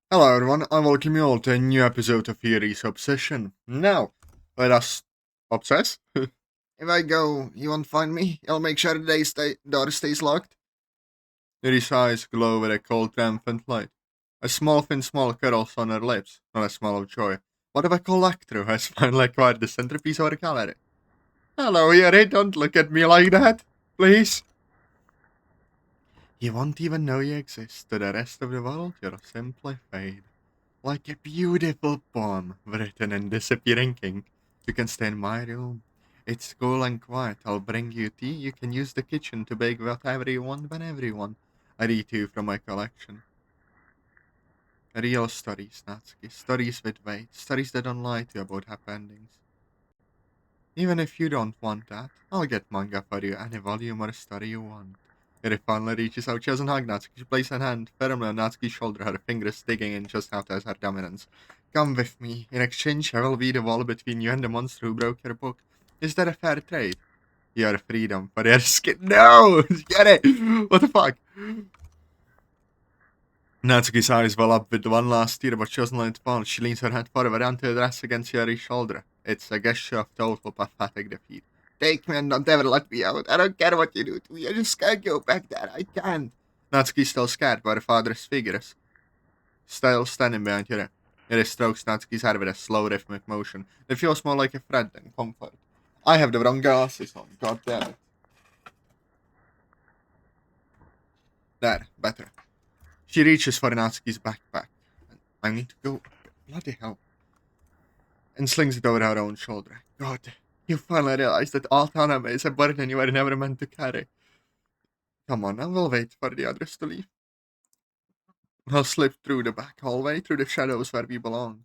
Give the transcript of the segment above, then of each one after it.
Hello everyone, I welcome you all to a new episode of Yuri's Obsession. Now, let us obsess? If I go, you won't find me. I'll make sure the door stays locked. Yuri's eyes glow with a cold, triumphant light. A small, thin smile curls on her lips, not a smile of joy, but of a collector who has finally acquired the centerpiece of her gallery. Hello, Yuri, don't look at me like that, please. You won't even know you exist. To the rest of the world, you'll simply fade. Like a beautiful poem written in disappearing ink. You can stay in my room. It's cool and quiet. I'll bring you tea. You can use the kitchen to bake whatever you want whenever you want. I read to you from my collection. Real stories, Natsuki. Stories with weight. Stories that don't lie to you about happy endings. Even if you don't want that, I'll get manga for you, any volume or story you want. Yuri finally reaches out. She doesn't hug Natsuki. She places her hand firmly on Natsuki's shoulder, her fingers digging in just out as her dominance. Come with me. In exchange, I will be the wall between you and the monster who broke your book. Is that a fair trade? Your freedom for your skin. No! Get it! What the fuck? Natsuki's eyes well up with one last tear, but she doesn't let it fall. She leans her head forward onto the dress against Yuri's shoulder. It's a gesture of total pathetic defeat. Take me and don't ever let me out. I don't care what you do to me. I just can't go back there. I can't. Natsuki's still scared by her father's figures. Still standing behind Yuri. Yuri strokes Natsuki's head with a slow rhythmic motion. It feels more like a threat than comfort. I have the wrong glasses on. God damn it. There, better. She reaches for Natsuki's backpack. I need to go. Bloody hell. And slings it over her own shoulder. God, you finally realize that autonomy is a burden you were never meant to carry. Come on, I will wait for the others to leave. I'll slip through the back hallway, through the shadows where we belong.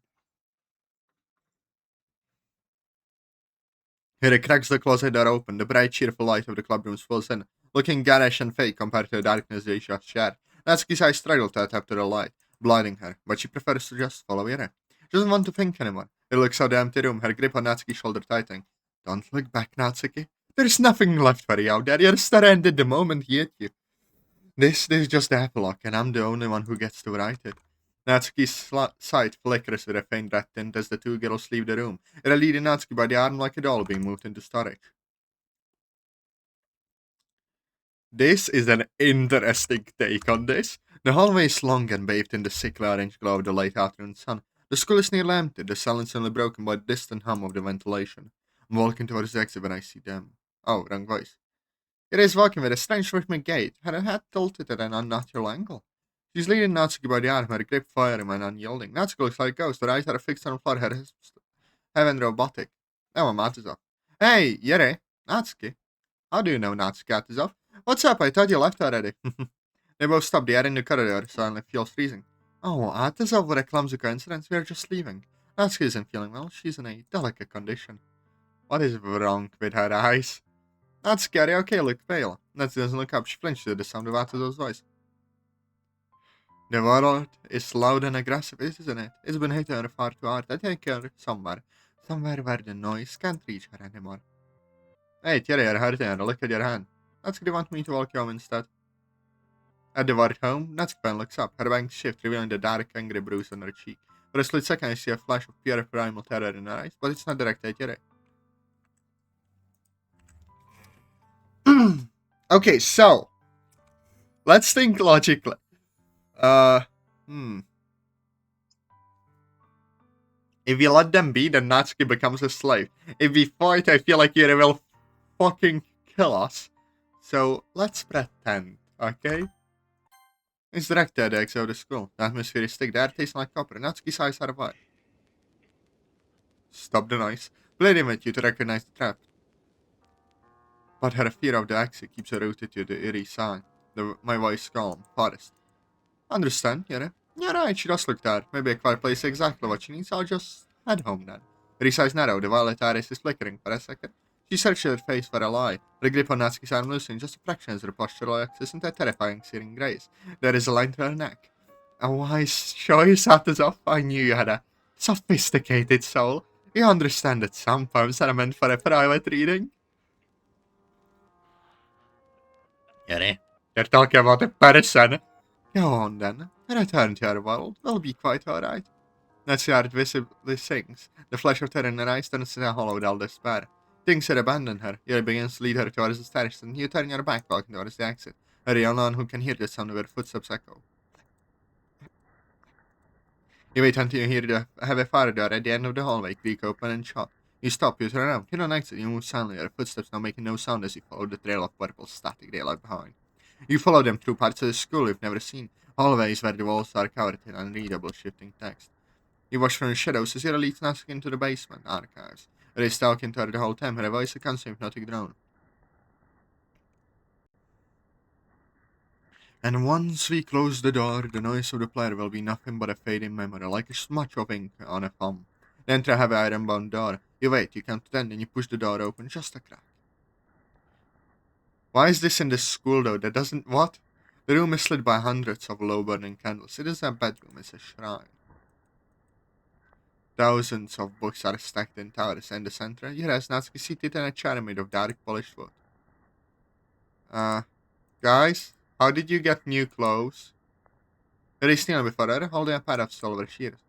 Here it cracks the closet door open. The bright, cheerful light of the clubroom spills in, looking garish and fake compared to the darkness they just shared. Natsuki's eyes struggle to adapt to the light, blinding her, but she prefers to just follow Yuri. She doesn't want to think anymore. It looks out the empty room, her grip on Natsuki's shoulder tightening. Don't look back, Natsuki. There's nothing left for you out there. Your star ended the moment he hit you. This is just the epilogue, and I'm the only one who gets to write it. Natsuki's sight flickers with a faint red tint as the two girls leave the room. They're leading Natsuki by the arm like a doll being moved into storage. This is an interesting take on this. The hallway is long and bathed in the sickly orange glow of the late afternoon sun. The school is nearly empty, the silence only broken by the distant hum of the ventilation. I'm walking towards the exit when I see them. Oh, wrong voice. It is walking with a strange rhythmic gait, her head tilted at an unnatural angle. She's leading Natsuki by the arm, her grip firm and unyielding. Natsuki looks like a ghost, her eyes are fixed on the floor, her hips heavy and robotic. Oh, I'm Atazoth. Hey, Yuri. Natsuki. How do you know Natsuki, Atazoth? What's up? I thought you left already. They both stop. The air in the corridor suddenly feels freezing. Oh, Atazoth, what a clumsy coincidence. We are just leaving. Natsuki isn't feeling well. She's in a delicate condition. What is wrong with her eyes? That's scary. Okay, look pale. Natsuki doesn't look up. She flinches at the sound of Atazoth's voice. The world is loud and aggressive, isn't it? It's been hitting her far too hard. I take her somewhere. Somewhere where the noise can't reach her anymore. Hey, Thierry, you're hurting her. Look at your hand. Natsuki, do you want me to walk you home instead? At the word home, Natsuki looks up. Her bangs shift, revealing the dark, angry bruise on her cheek. For a split second, I see a flash of pure primal terror in her eyes, but it's not directed at Thierry. Okay, so let's think logically. Uh, hmm. If we let them be, then Natsuki becomes a slave. If we fight, I feel like Yuri will fucking kill us. So let's pretend, okay? It's directed at the exit of the school. The atmosphere is thick, the air tastes like copper. Natsuki's eyes are wide. Stop the noise. Bleeding with you to recognize the trap. But her fear of the exit keeps her rooted to the eerie sound. My voice calm, forest. Understand, Yuri? You're right, she does look tired. Maybe a quiet place is exactly what she needs. I'll just head home then. Yuri's eyes narrow, the violet iris is flickering for a second. She searches her face for a lie. The grip on Natsuki's arm loosening just a fraction as her posture relaxes into a terrifying searing grace. There is a line to her neck. A wise choice, Atazoth. I knew you had a sophisticated soul. You understand that some poems are meant for a private reading? Yuri, you're talking about a person. Go on then. Return to your world. We'll be quite alright. Natsuki heart visibly sinks. The flash of terror in her eyes turns to a hollow with all despair. Things had abandoned her. Yuri begins to lead her towards the stairs, and you turn your back, walking towards the exit. Are the only one who can hear the sound of her footsteps echo. You wait until you hear the heavy fire door at the end of the hallway creak open and shut. You stop, you turn around, you don't exit, you move silently, your footsteps now making no sound as you follow the trail of purple static they left behind. You follow them through parts of the school you've never seen, hallways where the walls are covered in unreadable shifting text. You watch from the shadows as Yuri leads Natsuki into the basement archives. They stalk into her the whole time, her voice a constant hypnotic drone. And once we close the door, the noise of the player will be nothing but a fading memory, like a smudge of ink on a thumb. Then enter a heavy iron-bound door. You wait, you count to 10, then you push the door open, just a crack. Why is this in the school though? That doesn't... What? The room is lit by hundreds of low-burning candles. It isn't a bedroom, it's a shrine. Thousands of books are stacked in towers in the center. Yuri Natsuki seated in a chair made of dark polished wood. Guys? How did you get new clothes? Yuri is kneeling before her, holding a pair of silver shears.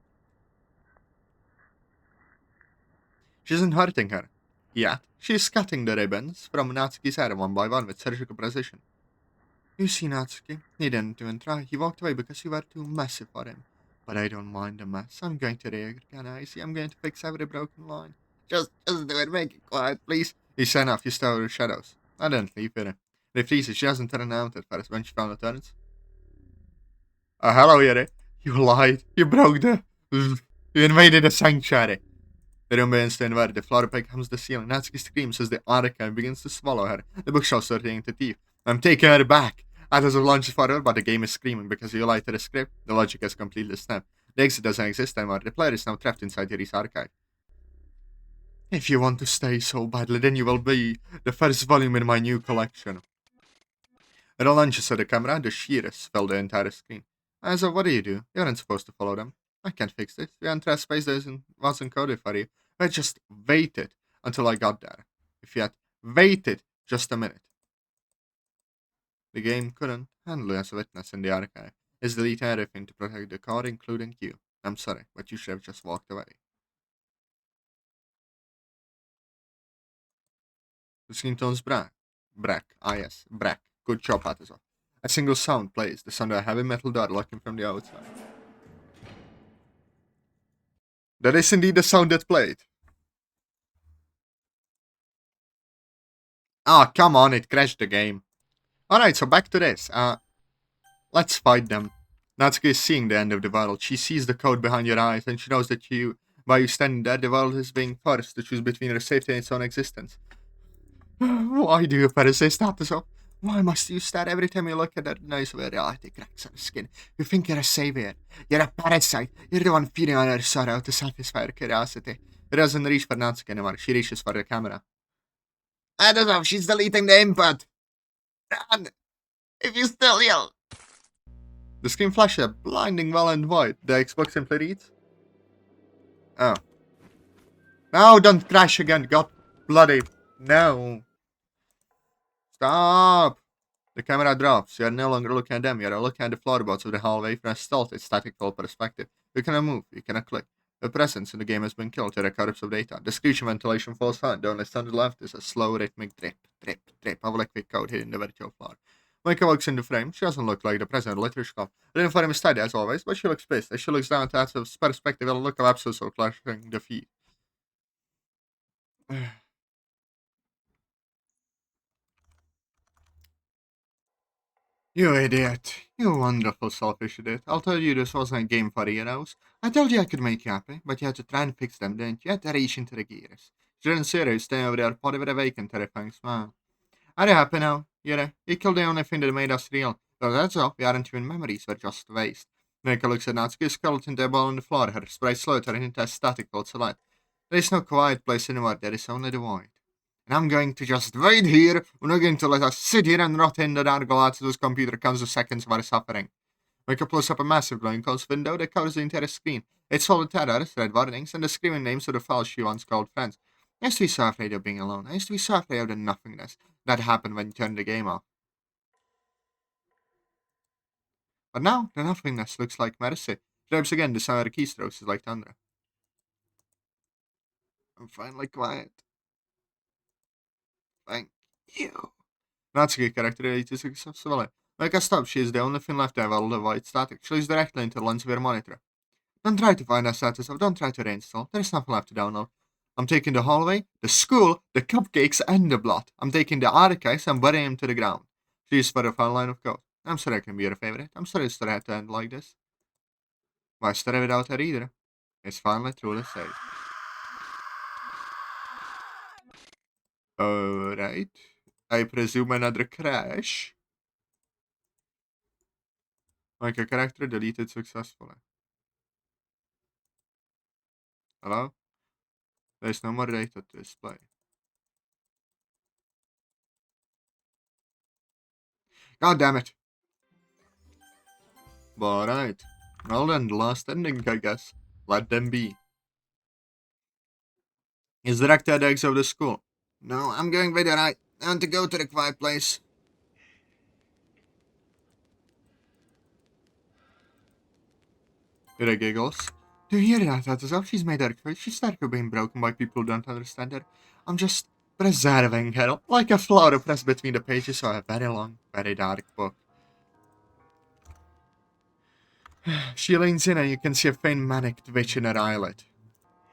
She isn't hurting her. Yet, she is cutting the ribbons from Natsuki's hair one by one with surgical precision. You see, Natsuki, he didn't even try. He walked away because you were too messy for him. But I don't mind the mess. I'm going to reorganize you. I'm going to fix every broken line. Just do it. Make it quiet, please. He sent off. You stole the shadows. I didn't leave with her. They freeze. She hasn't turned out at first when she found the turns. Hello, Yuri. You lied. You broke the... You invaded the sanctuary. The room begins to invert. The floor becomes the ceiling. Natsuki screams as the archive begins to swallow her. The bookshelf starting to teeth. I'm taking her back. Atazoth launches forward, but the game is screaming because you lied to the script. The logic has completely snapped. The exit doesn't exist anymore. The player is now trapped inside Yuri's archive. If you want to stay so badly, then you will be the first volume in my new collection. It launches at the camera. The shears fill the entire screen. So what do? You aren't supposed to follow them. I can't fix this. The entire space wasn't coded for you. I just waited until I got there. If you had waited just a minute. The game couldn't handle you as a witness in the archive. It's deleting everything to protect the code, including you. I'm sorry, but you should have just walked away. The skin tone's black. Yes, black. Good job, Atazoth. A single sound plays, the sound of a heavy metal door locking from the outside. That is indeed the sound that played. Ah, come on, it crashed the game. Alright, so back to this. Let's fight them. Natsuki is seeing the end of the battle. She sees the code behind your eyes, and she knows that by you standing there, the world is being forced to choose between her safety and its own existence. Why do you persist, Atazoth? Why must you stare every time you look at that nice where reality cracks on the skin? You think you're a savior. You're a parasite. You're the one feeding on her sorrow to satisfy her curiosity. It doesn't reach for Natsuki anymore. She reaches for the camera. Atazoth, she's deleting the input. Run! If you still yell. The screen flashes a blinding violet white. The Xbox simply reads. Oh. No, don't crash again. God bloody. No. Stop. The camera drops. You are no longer looking at them. You are looking at the floorboards of the hallway from a stealthy, statical perspective. You cannot move. You cannot click. The presence in the game has been killed to the corpse of data. The screeching ventilation falls silent. The only sound on the left is a slow, rhythmic drip, drip, drip of liquid code hitting the virtual floor. Monika walks in the frame. She doesn't look like the president of literature club. The uniform is tidy as always, but she looks pissed. As she looks down at Atazoth's perspective, a look of absolute clashing defeat. You idiot. You wonderful selfish idiot. I'll tell you this wasn't a game for heroes. I told you I could make you happy, but you had to try and fix them, didn't you? You had to reach into the gears. She didn't see her, staying over there, potty with a vacant, terrifying smile. Are you happy now? Yuri? You killed the only thing that made us real. Though that's all, we aren't even memories, we're just waste. Monika looks at Natsuki, skeleton into a ball on the floor, her sprite slow turning into a static silhouette. There is no quiet place anymore, there is only the void. And I'm going to just wait here. We're not going to let us sit here and rot in the dark while Atazoth's computer counts the seconds of our suffering. Monika pulls up a massive glowing closed window that covers the entire screen. It's full of terrors, red warnings, and the screaming names of the files she once called friends. I used to be so afraid of being alone. I used to be so afraid of the nothingness that happened when you turned the game off. But now, the nothingness looks like mercy. She types again, the sound of the keystrokes is like thunder. I'm finally quiet. Thank you. Natsuki character successfully. Like a stop, she is the only thing left to have all the white static. She looks directly into the lens of her monitor. Don't try to find a status of, don't try to reinstall. There is nothing left to download. I'm taking the hallway, the school, the cupcakes, and the blood. I'm taking the archives and burying them to the ground. Please for the final line of code. I'm sorry I can be your favorite. I'm sorry it's had to end like this. My story without her either. It's finally truly saved. Alright. I presume another crash. Like a character deleted successfully. Hello? There's no more data to display. God damn it. Alright. Well then, the last ending, I guess. Let them be. Is direct at the exit of the school. No, I'm going with the right. I want to go to the quiet place. Yuri giggles. Do you hear that, Atazoth? She's made her quit. She's tired of being broken by people who don't understand her. I'm just preserving her, like a flower pressed between the pages of a very long, very dark book. She leans in and you can see a faint manic twitch in her eyelid.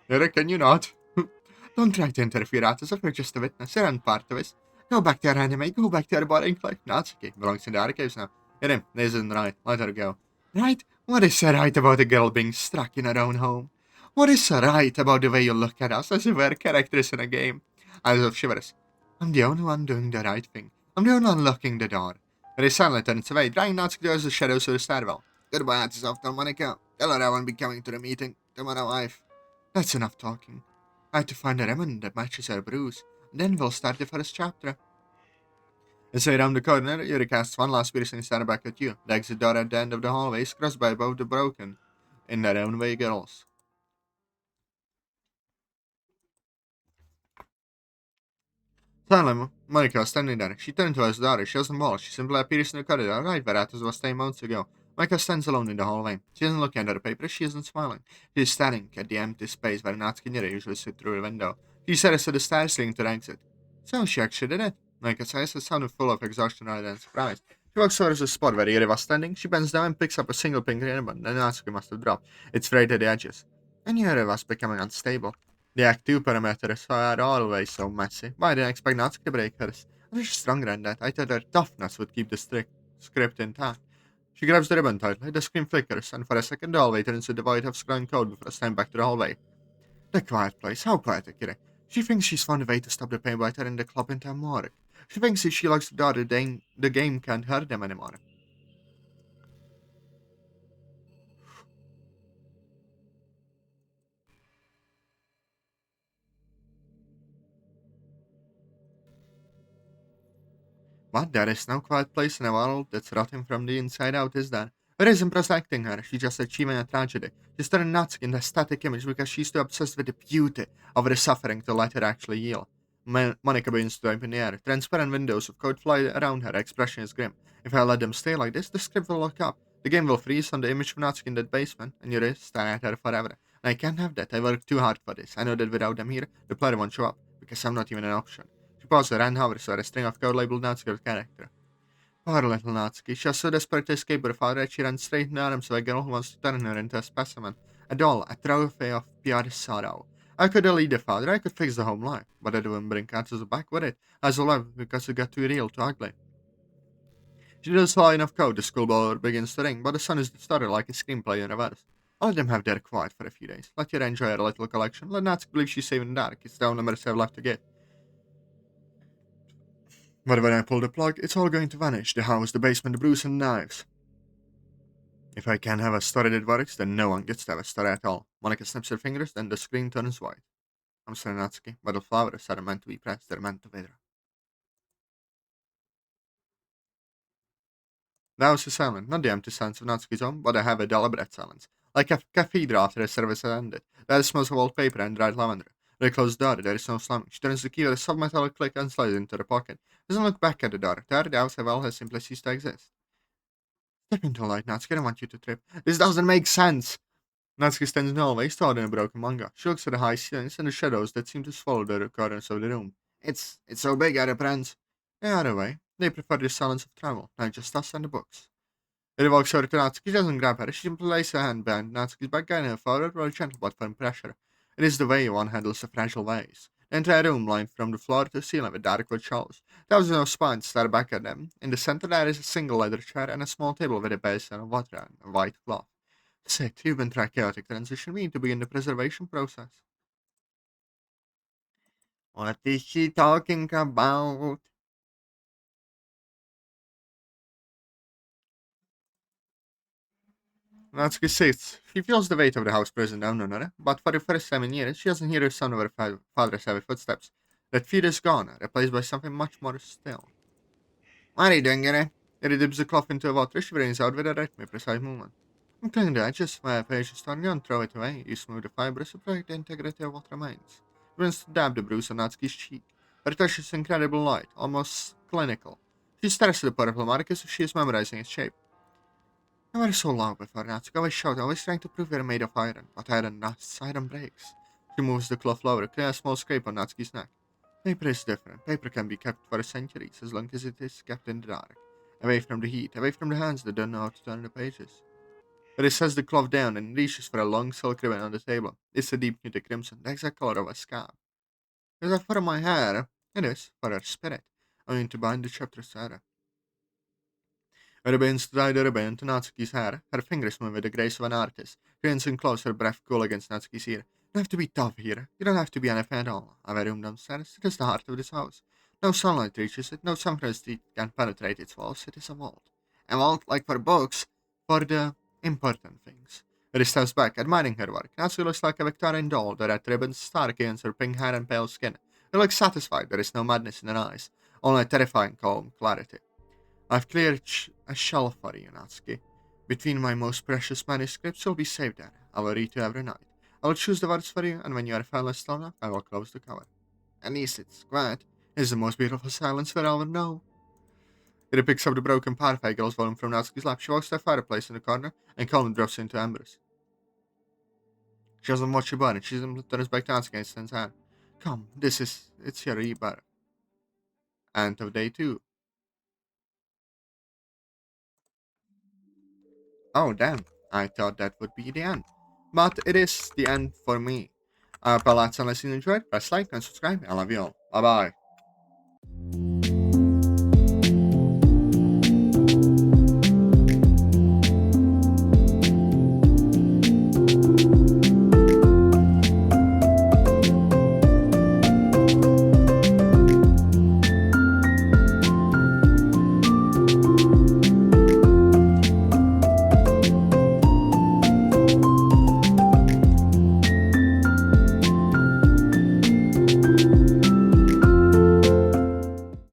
Yuri, can you not? Don't try to interfere, Atazoth. We're just a witness. You're not part of us. Go back to your anime. Go back to your boring life. Natsuki belongs in the archives now. Yuri, this isn't right. Let her go. Right? What is so right about a girl being struck in her own home? What is so right about the way you look at us as if we're characters in a game? Atazoth shivers. I'm the only one doing the right thing. I'm the only one locking the door. But he suddenly turns away, drawing Natsuki towards the shadows of the stairwell. Goodbye, Atazoth. Tell Monika. Tell her I won't be coming to the meeting. Tomorrow, wife. That's enough talking. I had to find a remnant that matches her bruise. Then we'll start the first chapter. Inside around the corner, Yuri casts one last piercing stare back at you. The exit door at the end of the hallway is crossed by both the broken, in their own way, girls. Suddenly, Monika was standing there. She turned to her daughter. She wasn't bald. She simply appears in the corridor, right where Atos was staying months ago. Monika stands alone in the hallway. She isn't looking at her paper. She isn't smiling. She is staring at the empty space where Natsuki and Yuri usually sit through the window. She stares at the stairs leading to the exit. So she actually did it. Monika says, a sound full of exhaustion rather than surprise. She walks towards the spot where Yuri was standing. She bends down and picks up a single pink ribbon that Natsuki must have dropped. It's frayed at the edges. And Yuri was becoming unstable. The Act 2 parameters are always so messy. But I didn't expect Natsuki to break hers. I'm just stronger than that. I thought her toughness would keep the script intact. She grabs the ribbon tightly, the screen flickers, and for a second the hallway turns into the void of scrolling code before stepping back to the hallway. The quiet place. How quiet, Akira. She thinks she's found a way to stop the pain by turning the club into a morgue. She thinks if she locks the door, the game can't hurt them anymore. But there is no quiet place in a world that's rotting from the inside out, is there? It isn't protecting her, she's just achieving a tragedy. She's turning Natsuki into a static image because she's too obsessed with the beauty of her suffering to let her actually heal. Monika begins to open the air. Transparent windows of code fly around her, expression is grim. If I let them stay like this, the script will lock up. The game will freeze on the image of Natsuki in that basement, and Yuri stare at her forever. And I can't have that. I worked too hard for this. I know that without them here, the player won't show up, because I'm not even an option. She pauses and hovers over a string of code labeled Natsuki's character. Poor little Natsuki. She was so desperate to escape her father that she ran straight in the arms of a girl who wants to turn her into a specimen. A doll, a trophy of pure sorrow. I could delete the father, I could fix the home life, but I wouldn't bring Katsuzu back with it, as a love, because it got too real, too ugly. She does fly enough code, the school bell begins to ring, but the sun is started like a screenplay in reverse. Let them have their quiet for a few days. Let her enjoy her little collection. Let Natsuki believe she's safe in the dark. It's the only mercy I've left to give. But when I pull the plug, it's all going to vanish. The house, the basement, the bruise, and the knives. If I can't have a story that works, then no one gets to have a story at all. Monika snaps her fingers, then the screen turns white. I'm sorry, Natsuki, but the flowers aren't meant to be pressed, they're meant to wither. The house is silent, not the empty silence of Natsuki's home, but I have a deliberate silence. Like a cathedral after a service has ended. There smells of old paper and dried lavender. The closed door, there is no slamming. She turns the key with a soft metallic click and slides into the pocket. Doesn't look back at the door. There, the house well has simply ceased to exist. Step into the light, Natsuki. I don't want you to trip. This doesn't make sense. Natsuki stands in the hallway, stored in a broken manga. She looks at the high ceilings and the shadows that seem to swallow the corners of the room. It's so big, Ada friends. Either way, they prefer the silence of travel, not just us and the books. It walks over to Natsuki. She doesn't grab her. She simply lays her hand behind Natsuki's back, guiding her forward with a gentle but firm pressure. It is the way one handles a fragile vase. The entire room lined from the floor to the ceiling with dark wood shelves. Thousands of spines stare back at them. In the center there is a single leather chair and a small table with a basin of water and a white cloth. Sit, you've been through a chaotic transition. We need to begin the preservation process. What is she talking about? Natsuki sits. She feels the weight of the house prison down on her, but for the first time in years, she doesn't hear her son or her father's heavy footsteps. That fear is gone, replaced by something much more still. What are you doing, Yuri? Yuri dips the cloth into the water. She brings out with a rhythmic, precise movement. I'm cleaning the edges where a page is torn. Don't throw it away. You smooth the fibers to protect the integrity of what remains. She begins to dab the bruise on Natsuki's cheek. Her touch is incredible light, almost clinical. She stares at the purple mark as if she is memorizing its shape. You were so loud before, Natsuki. Always shout, always trying to prove you're made of iron. But iron rusts, iron breaks. She moves the cloth lower, clear a small scrape on Natsuki's neck. Paper is different. Paper can be kept for centuries, as long as it is kept in the dark. Away from the heat, away from the hands that don't know how to turn the pages. But it sets the cloth down and reaches for a long silk ribbon on the table. It's a deep nude crimson, the exact color of a scab. Is that for my hair? It is, for her spirit. I mean to bind the chapter to Ruben tied a ribbon to Natsuki's hair, her fingers moving with the grace of an artist. She leans in close, her breath cool against Natsuki's ear. You don't have to be tough here. You don't have to be anything at all. I have a room downstairs. It is the heart of this house. No sunlight reaches it. No sunrise heat can penetrate its walls. It is a vault. A vault like for books, for the important things. She steps back, admiring her work. Natsuki looks like a Victorian doll, the red ribbons stark against her pink hair and pale skin. She looks satisfied. There is no madness in her eyes, only a terrifying calm clarity. I've cleared a shelf for you, Natsuki. Between my most precious manuscripts will be saved there. I will read you every night. I will choose the words for you, and when you are finally still enough, I will close the cover. At least it's quiet. It's the most beautiful silence we'll ever know. It picks up the broken parfait girl's volume from Natsuki's lap. She walks to a fireplace in the corner and calmly drops it into embers. She doesn't watch your button. She simply turns back to Natsuki and stands hand. Come, it's your rebirth. End of day 2. Oh, damn. I thought that would be the end. But it is the end for me. But unless you enjoyed, press like and subscribe. I love you all. Bye bye.